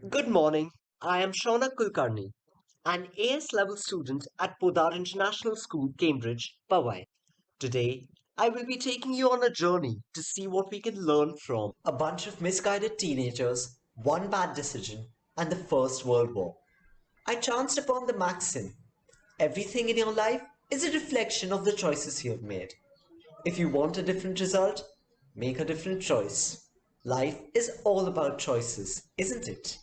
Good morning. I am Shona Kulkarni, an AS level student at Podar International School Cambridge, Powai. Today, I will be taking you on a journey to see what we can learn from a bunch of misguided teenagers, one bad decision, and the First World War. I chanced upon the maxim: everything in your life is a reflection of the choices you have made. If you want a different result, make a different choice. Life is all about choices, isn't it?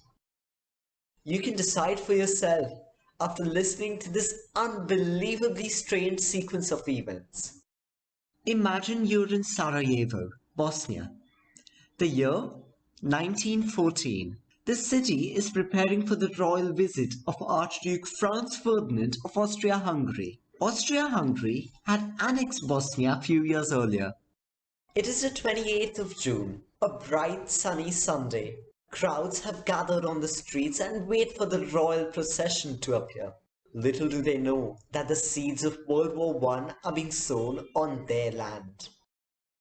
You can decide for yourself after listening to this unbelievably strange sequence of events. Imagine you're in Sarajevo, Bosnia. The year 1914. The city is preparing for the royal visit of Archduke Franz Ferdinand of Austria-Hungary. Austria-Hungary had annexed Bosnia a few years earlier. It is the 28th of June, a bright sunny Sunday. Crowds have gathered on the streets and wait for the royal procession to appear. Little do they know that the seeds of World War I are being sown on their land.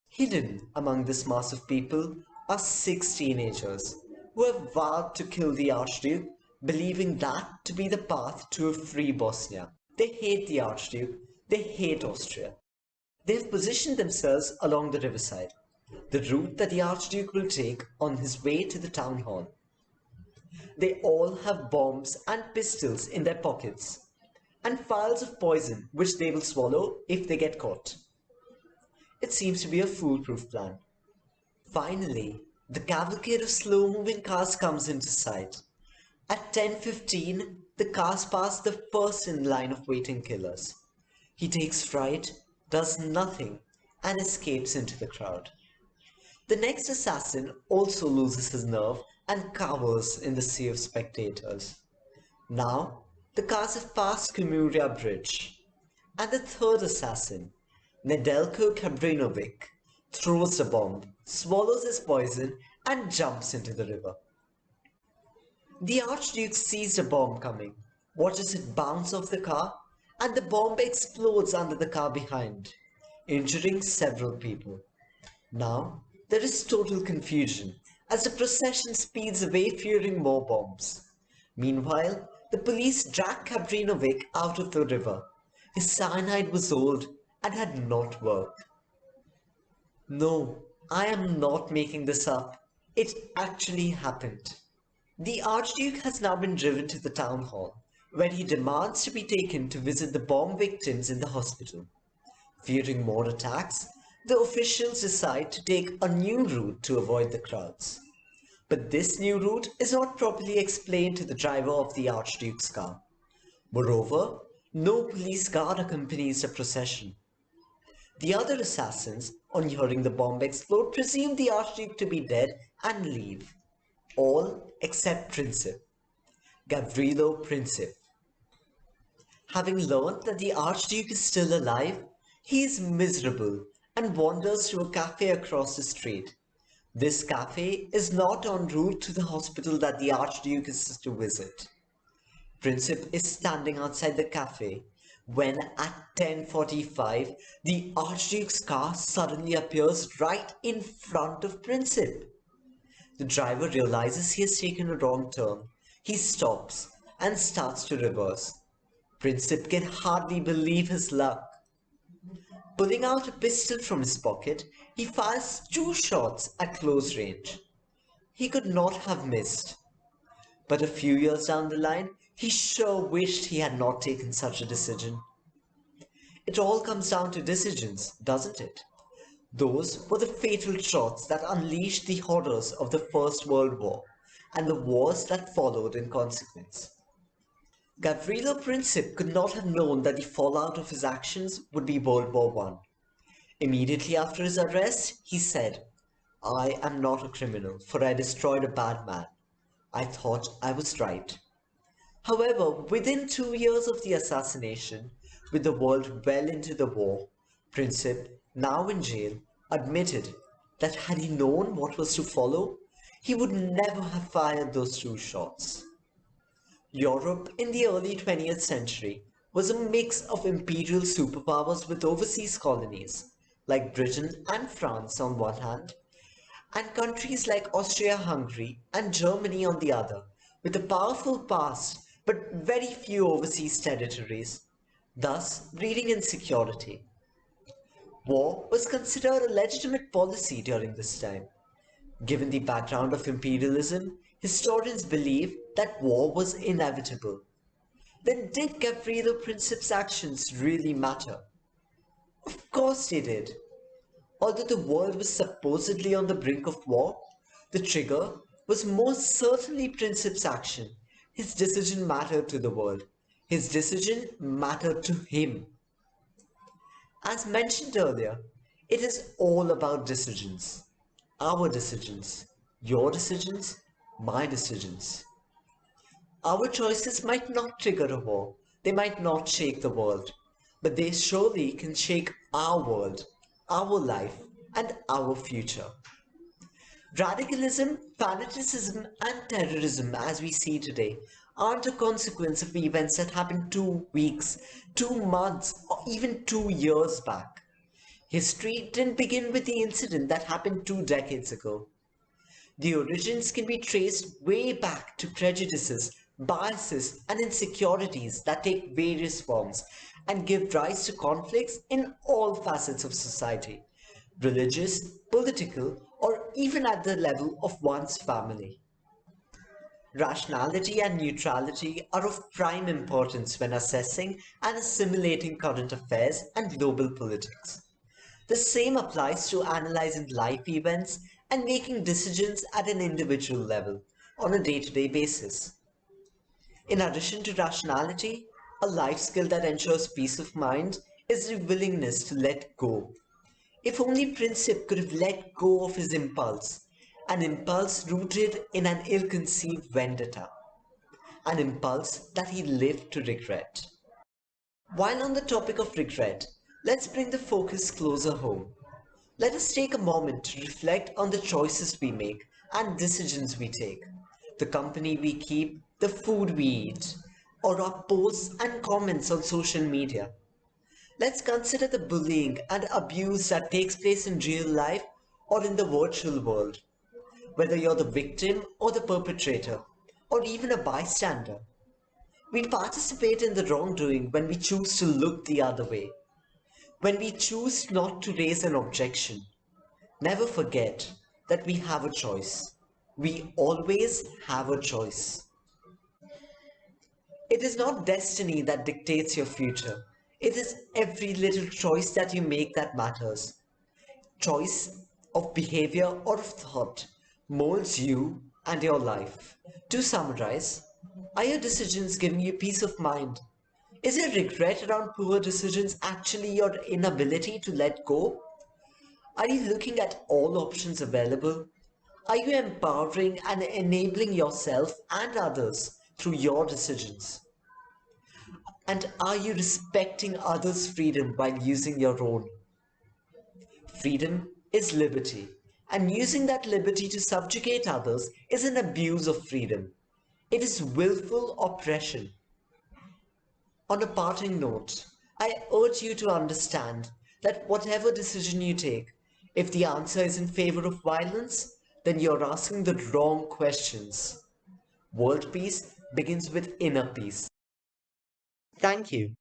Hidden among this mass of people are six teenagers who have vowed to kill the Archduke, believing that to be the path to a free Bosnia. They hate the Archduke, they hate Austria. They have positioned themselves along the riverside, the route that the Archduke will take on his way to the town hall. They all have bombs and pistols in their pockets, and vials of poison which they will swallow if they get caught. It seems to be a foolproof plan. Finally, the cavalcade of slow-moving cars comes into sight. At 10:15, the cars pass the first in line of waiting killers. He takes fright, does nothing, and escapes into the crowd. The next assassin also loses his nerve and cowers in the sea of spectators. Now, the cars have passed Kumuria Bridge, and the third assassin, Nedelko Kabrinovic, throws the bomb, swallows his poison, and jumps into the river. The Archduke sees the bomb coming, watches it bounce off the car, and the bomb explodes under the car behind, injuring several people. Now, there is total confusion as the procession speeds away fearing more bombs. Meanwhile, the police drag Kabrinovic out of the river. His cyanide was old and had not worked. No, I am not making this up. It actually happened. The Archduke has now been driven to the town hall, where he demands to be taken to visit the bomb victims in the hospital. Fearing more attacks, the officials decide to take a new route to avoid the crowds. But this new route is not properly explained to the driver of the Archduke's car. Moreover, no police guard accompanies the procession. The other assassins, on hearing the bomb explode, presume the Archduke to be dead and leave. All except Princip, Gavrilo Princip. Having learned that the Archduke is still alive, he is miserable and wanders to a cafe across the street. This cafe is not en route to the hospital that the Archduke is to visit. Princip is standing outside the cafe when at 10:45 the Archduke's car suddenly appears right in front of Princip. The driver realizes he has taken a wrong turn. He stops and starts to reverse. Princip can hardly believe his luck. Pulling out a pistol from his pocket, he fires two shots at close range. He could not have missed. But a few years down the line, he sure wished he had not taken such a decision. It all comes down to decisions, doesn't it? Those were the fatal shots that unleashed the horrors of the First World War and the wars that followed in consequence. Gavrilo Princip could not have known that the fallout of his actions would be World War I. Immediately after his arrest, he said, "I am not a criminal, for I destroyed a bad man. I thought I was right." However, within 2 years of the assassination, with the world well into the war, Princip, now in jail, admitted that had he known what was to follow, he would never have fired those two shots. Europe in the early 20th century was a mix of imperial superpowers with overseas colonies, like Britain and France on one hand, and countries like Austria-Hungary and Germany on the other, with a powerful past but very few overseas territories, thus breeding insecurity. War was considered a legitimate policy during this time. Given the background of imperialism, historians believe that war was inevitable. Then did Gavrilo Princip's actions really matter? Of course they did. Although the world was supposedly on the brink of war, the trigger was most certainly Princip's action. His decision mattered to the world. His decision mattered to him. As mentioned earlier, it is all about decisions. Our decisions, your decisions, my decisions. Our choices might not trigger a war, they might not shake the world, but they surely can shake our world, our life, and our future. Radicalism, fanaticism, and terrorism, as we see today, aren't a consequence of events that happened 2 weeks, 2 months, or even 2 years back. History didn't begin with the incident that happened 2 decades ago. The origins can be traced way back to prejudices, biases, and insecurities that take various forms and give rise to conflicts in all facets of society, religious, political, or even at the level of one's family. Rationality and neutrality are of prime importance when assessing and assimilating current affairs and global politics. The same applies to analyzing life events and making decisions at an individual level on a day-to-day basis. In addition to rationality, a life skill that ensures peace of mind is the willingness to let go. If only Princip could have let go of his impulse, an impulse rooted in an ill-conceived vendetta, an impulse that he lived to regret. While on the topic of regret, let's bring the focus closer home. Let us take a moment to reflect on the choices we make and decisions we take, the company we keep, the food we eat, or our posts and comments on social media. Let's consider the bullying and abuse that takes place in real life or in the virtual world. Whether you're the victim or the perpetrator, or even a bystander, we participate in the wrongdoing when we choose to look the other way, when we choose not to raise an objection. Never forget that we have a choice. We always have a choice. It is not destiny that dictates your future. It is every little choice that you make that matters. Choice of behavior or of thought molds you and your life. To summarize, are your decisions giving you peace of mind? Is your regret around poor decisions actually your inability to let go? Are you looking at all options available? Are you empowering and enabling yourself and others through your decisions? And are you respecting others' freedom while using your own? Freedom is liberty, and using that liberty to subjugate others is an abuse of freedom. It is willful oppression. On a parting note, I urge you to understand that whatever decision you take, if the answer is in favor of violence, then you're asking the wrong questions. World peace begins with inner peace. Thank you.